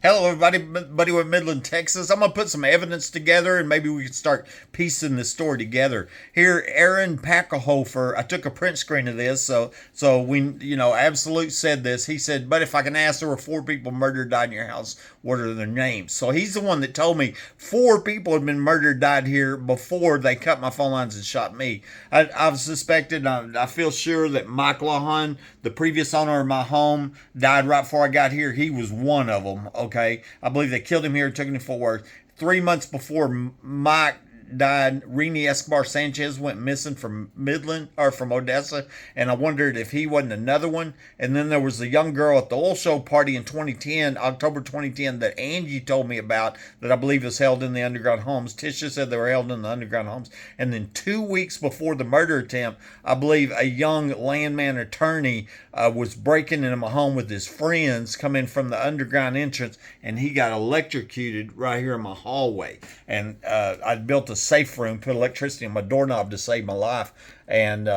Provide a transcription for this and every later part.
Hello, everybody. Buddy with Midland, Texas. I'm gonna put some evidence together, and maybe we can start piecing this story together. Here, Aaron Pachlhofer. I took a print screen of this, so we, Absolute said this. He said, "But if I can ask, there were 4 people murdered, died in your house. What are their names?" So he's the one that told me 4 people had been murdered, died here before they cut my phone lines and shot me. I've suspected. I feel sure that Mike Lahan, the previous owner of my home, died right before I got here. He was one of them. Okay, I believe they killed him here, took him to Fort Worth. 3 months before Mike died, Rini Escobar Sanchez went missing from Midland or from Odessa, and I wondered if he wasn't another one. And then there was a young girl at the oil show party in 2010, October 2010, that Angie told me about, that I believe was held in the underground homes. Tisha said they were held in the underground homes. And then 2 weeks before the murder attempt, I believe a young landman attorney was breaking into my home with his friends coming from the underground entrance, and he got electrocuted right here in my hallway. And I'd built a safe room, put electricity on my doorknob to save my life, and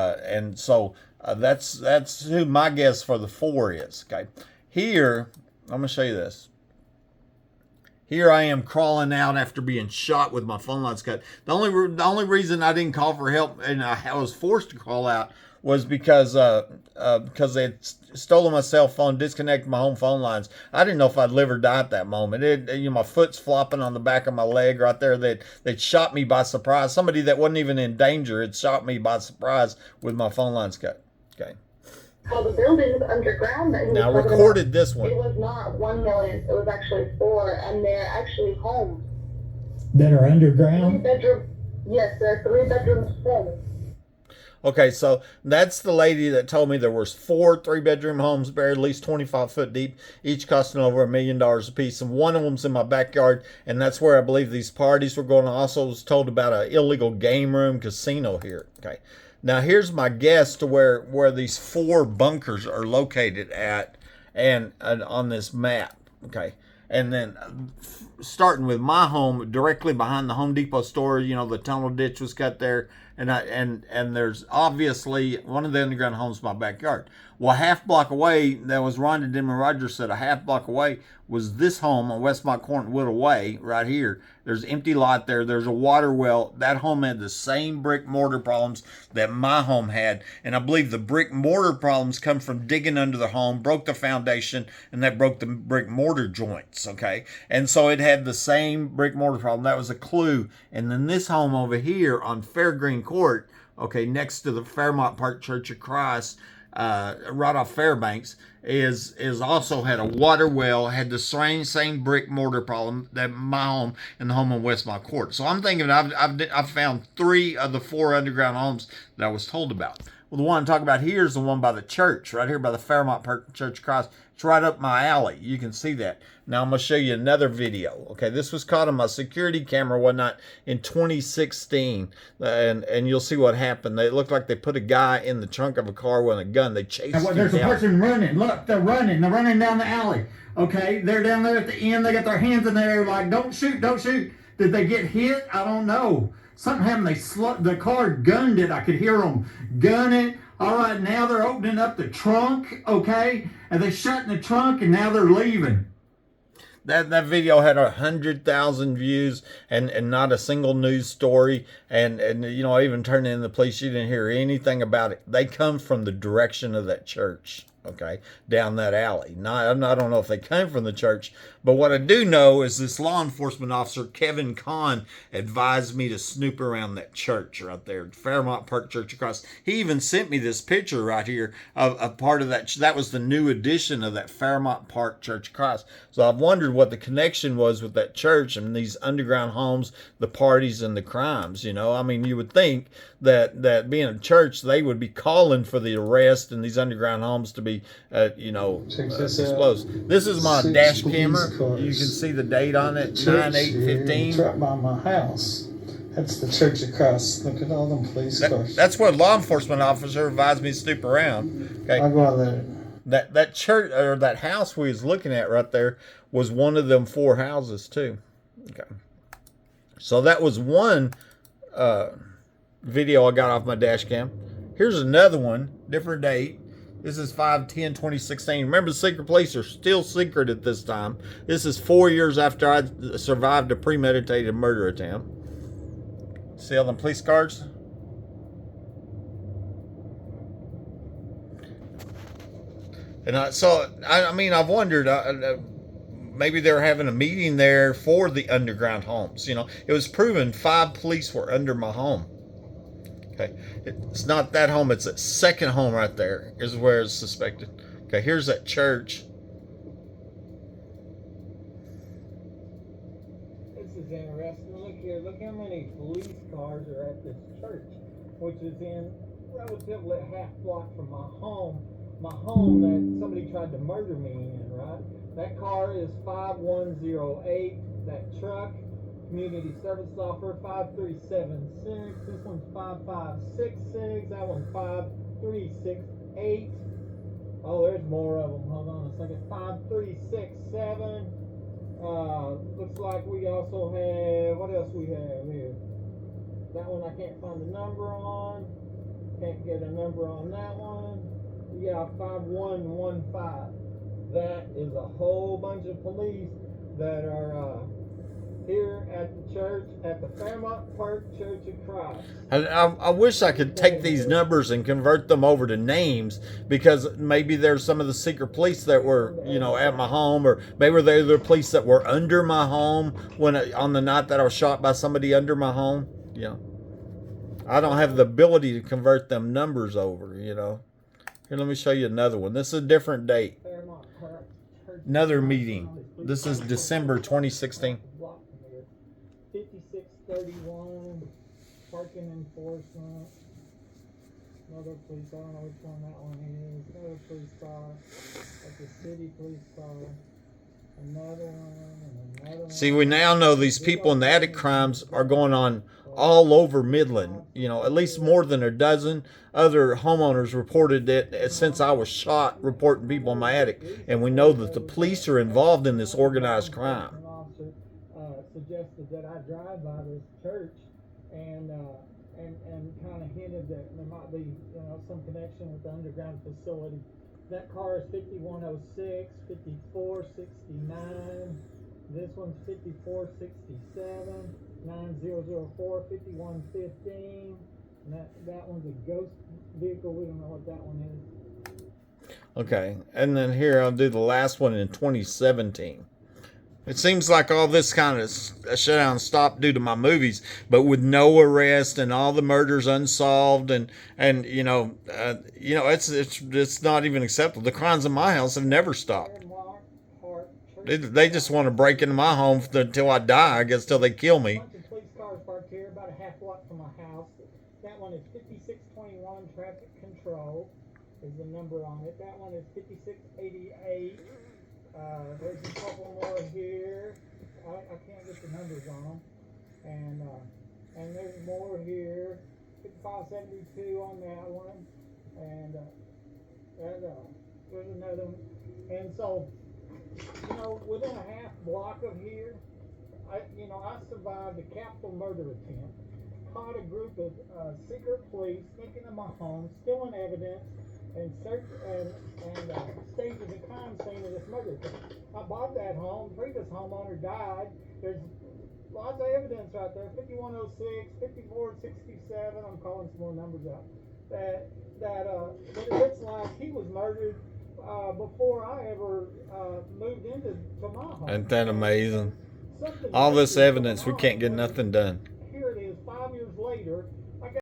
so that's who my guess for the 4 is. Okay, here I'm gonna show you this. Here I am crawling out after being shot with my phone lines cut. The only reason I didn't call for help and I was forced to crawl out was because they had stolen my cell phone, disconnected my home phone lines. I didn't know if I'd live or die at that moment. My foot's flopping on the back of my leg right there. They'd shot me by surprise. Somebody that wasn't even in danger had shot me by surprise with my phone lines cut. Okay. Well, the buildings underground that he Now was recorded about, this one. It was not 1 million. It was actually 4, and they're actually homes. That are underground? 3-bedroom. Yes, they're 3-bedroom homes. Okay, so that's the lady that told me there was 4 3-bedroom homes buried at least 25 foot deep, each costing over $1 million a piece, and one of them's in my backyard, and that's where I believe these parties were going. I also was told about an illegal game room casino here. Okay, now here's my guess to where these 4 bunkers are located at, and on this map. Okay. And then starting with my home, directly behind the Home Depot store, the tunnel ditch was cut there. And there's obviously one of the underground homes in my backyard. Well, half block away, that was Rhonda Denman Rogers said, a half block away was this home on Westmont Court and Wood Way right here. There's an empty lot there. There's a water well. That home had the same brick mortar problems that my home had. And I believe the brick mortar problems come from digging under the home, broke the foundation, and that broke the brick mortar joints. Okay. And so it had the same brick mortar problem. That was a clue. And then this home over here on Fairgreen Court, okay, next to the Fairmont Park Church of Christ, right off Fairbanks, is also had a water well, had the same brick mortar problem that my home and the home on Westmont Court. So I'm thinking I've found 3 of the 4 underground homes that I was told about. Well, the one I'm talking about here is the one by the church, right here by the Fairmont Park Church of Christ. It's right up my alley. You can see that. Now I'm going to show you another video. Okay, this was caught on my security camera one night in 2016, and you'll see what happened. It looked like they put a guy in the trunk of a car with a gun. They chased him down. There's a person running. Look, they're running. They're running down the alley. Okay, they're down there at the end. They got their hands in there like, don't shoot, don't shoot. Did they get hit? I don't know. Something happened. The car gunned it. I could hear them gun it. All right, now they're opening up the trunk, okay? And they're shutting the trunk, and now they're leaving. That video had 100,000 views and not a single news story. And I even turned in the police. You didn't hear anything about it. They come from the direction of that church. Okay, down that alley. Now, I don't know if they came from the church, but what I do know is this law enforcement officer, Kevin Kahn, advised me to snoop around that church right there, Fairmont Park Church across. He even sent me this picture right here of a part of that. That was the new edition of that Fairmont Park Church across. So I've wondered what the connection was with that church and these underground homes, the parties and the crimes. I mean, you would think that being a church, they would be calling for the arrest and these underground homes to be disclosed. This is my dash camera. You can see the date on it, 9/8/15. Right by my house. That's the church across. Look at all them police cars. That's what law enforcement officer advised me to snoop around. Okay. I'll go out there. That church or that house we was looking at right there was one of them 4 houses too. Okay. So that was one video I got off my dash cam. Here's another one, different date. This is 5/10/2016. Remember, the secret police are still secret at this time. This is 4 years after I survived a premeditated murder attempt. See all them police cars? And I mean, I've wondered, maybe they were having a meeting there for the underground homes. You know, it was proven 5 police were under my home. Okay, it's not that home, it's that second home right there is where it's suspected. Okay, here's that church. This is interesting. Look here, look how many police cars are at this church, which is in relatively a half block from my home that somebody tried to murder me in, right? That car is 5108, that truck, Community Service Software 5376, this one's 5566, that one's 5368. Oh, there's more of them. Hold on a second. 5367. Looks like we also have, what else we have here? That one I can't find a number on. Can't get a number on that one. Yeah, 5115. That is a whole bunch of police that are here at the church, at the Fairmont Park Church of Christ. I wish I could take these numbers and convert them over to names, because maybe there's some of the secret police that were, you know, at my home, or maybe they're the police that were under my home on the night that I was shot by somebody under my home. You know, I don't have the ability to convert them numbers over, you know. Here, let me show you another one. This is a different date. Another meeting. This is December 2016. 5631, parking enforcement. Another police, I don't know which one that one is. Another police car. That's a city police car. Another one, and another one. See, we now know these people in the attic crimes are going on all over Midland. You know, at least more than a dozen other homeowners reported it since I was shot, reporting people in my attic. And we know that the police are involved in this organized crime. Suggested that I drive by this church and kind of hinted that there might be, you know, some connection with the underground facility. That car is 5106, 5469. This one's 5467, 9004, 5115. And that one's a ghost vehicle. We don't know what that one is. Okay, and then here I'll do the last one in 2017. It seems like all this kind of shutdown stopped due to my movies, but with no arrest and all the murders unsolved, and it's not even acceptable. The crimes in my house have never stopped. They just want to break into my home until I die, I guess, till they kill me. A bunch of police cars parked here, about a half block from my house. That one is 5621 traffic control is the number on it. That one is 5688. There's a couple more here. I can't get the numbers on them. And there's more here. 5572 on that one. And there's another one. And so, you know, within a half block of here, I survived a capital murder attempt. Caught a group of secret police sneaking in my home, stealing evidence, and staged the crime scene of this murder. I bought that home. Previous homeowner died. There's lots of evidence right there. 5106, 5467. I'm calling some more numbers out. That it looks like he was murdered before I ever moved into my home. Ain't that amazing? All this evidence, we can't get nothing done. Here it is, 5 years later.